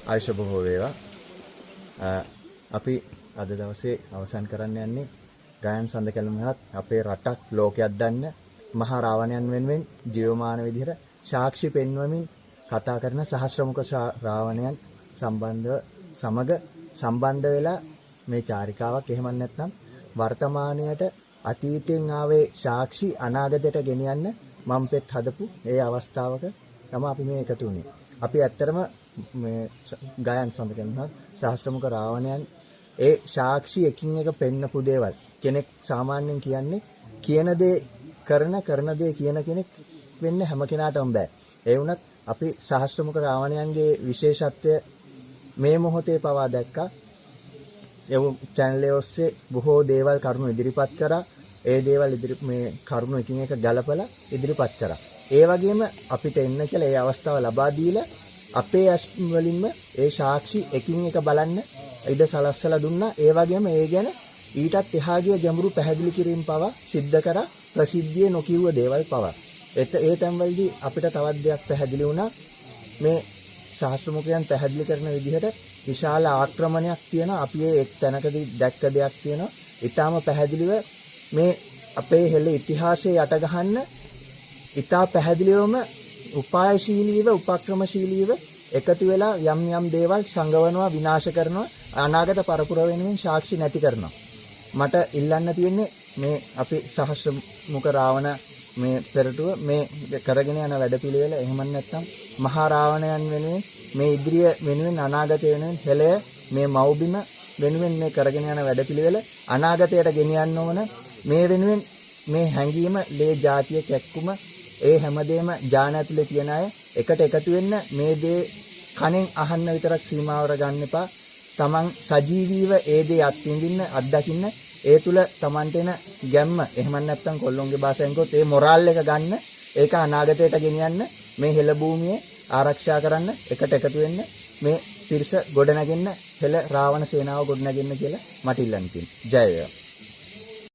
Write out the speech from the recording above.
ආයුෂ බොහෝ වේවා. අපි අද දවසේ අවසන් කරන්න යන්නේ ගායන් සඳකැලුමත් අපේ රටක් ලෝකයක් දන්න මහා රාවණයන් වෙනුවෙන් ජීවමාන විදිහට සාක්ෂි පෙන්වමින් කතා කරන සහස්‍රමුඛ රාවණයන් සම්බන්ධ වෙලා මේ චාරිකාවක් එහෙම නැත්නම් වර්තමානයට අතීතයෙන් ආවේ සාක්ෂි අනාගතයට ගෙනියන්න මම් පෙත් හදපු ඒ අවස්ථාවක තමයි අපි මේ එකතු වුණේ. අපි ඇත්තරම මේ ගායන් සඳකැලුමත් සහස්‍රමුඛ රාවණයන් ඒ සාක්ෂි එකින් එක පෙන්නපු දේවල් කෙනෙක් සාමාන්‍යයෙන් කියන්නේ කියන දේ කරන දේ කියන කෙනෙක් වෙන්න හැම කෙනාටම බෑ. ඒ වුණත් අපි සහස්‍රමුඛ රාවණයන්ගේ විශේෂත්වය මේ මොහොතේ පවා දැක්කා. ඒ channel එක ඔස්සේ බොහෝ දේවල් කරුණු ඉදිරිපත් කරා. ඒ දේවල් මේ කරුණු එකින් එක ගලපලා ඉදිරිපත් කරා. ඒ වගේම අපිට එන්න කියලා ඒ අවස්ථාව ලබා දීලා අපේ ඇස් වලින්ම ඒ සාක්ෂි එකින් එක බලන්න ඉඩ සලස්සලා දුන්නා. ඒ වගේම ඒ ගැන ඊටත් එහා ගිය ගැඹුරු පැහැදිලි කිරීම පවා සිද්ධ කරා. ප්‍රසිද්ධියේ නොකියුව දේවල් පවා. ඒ තැන්වලදී අපිට තවත් දෙයක් පැහැදිලි වුණා. මේ සහස්‍රමුඛයන් පැහැදිලි කරන විදිහට විශාල ආක්‍රමණයක් තියෙනවා. අපි එක් තැනකදී දැක්ක දෙයක් තියෙනවා. ඊටාම පැහැදිලිව මේ අපේ හෙළ ඉතිහාසයේ යට ගහන්න ඊටා පැහැදිලිවම උපායශීලීව උපක්‍රමශීලීව එකතු වෙලා යම් දේවල් සංගවනවා, විනාශ කරනවා, අනාගත පරපුර වෙනුවෙන් සාක්ෂි නැති කරනවා. මට ඉල්ලන්න තියෙන්නේ මේ අපි සහස්‍රමුඛ රාවණ මේ පෙරටුව මේ කරගෙන යන වැඩපිළිවෙල එහෙම නැත්නම් මහා රාවණයන් වෙනුවෙන් මේ ඉදිරිය වෙනුවෙන් අනාගතය වෙනුවෙන් හෙළය මේ මව්බිම වෙනුවෙන් මේ කරගෙන යන වැඩපිළිවෙල අනාගතයට ගෙනියන්න ඕන. මේ වෙනුවෙන් මේ හැංගීම ලේ ජාතිය කැක්කුම ඒ හැමදේම ජාන ඇතුලේ තියන අය එකට එකතු වෙන්න මේ දේ කණෙන් අහන්න විතරක් සීමාවර ගන්න එපා. තමන් සජීවීව ඒ දේ අත්විඳින්න අත්දකින්න ඒ තුල තමන්ට එන ගැම්ම එහෙම නැත්නම් කොල්ලොන්ගේ භාෂාවෙන් කිව්වොත් ඒ මොරාල් එක ගන්න ඒක අනාගතයට ගෙනියන්න මේ හෙළ භූමිය ආරක්ෂා කරන්න එකට එකතු වෙන්න මේ පිරිස ගොඩනගෙන්න හෙළ රාවණ සේනාව ගොඩනගෙන්න කියලා මට ඉල්ලන්න තියෙනවා. ජය වේවා.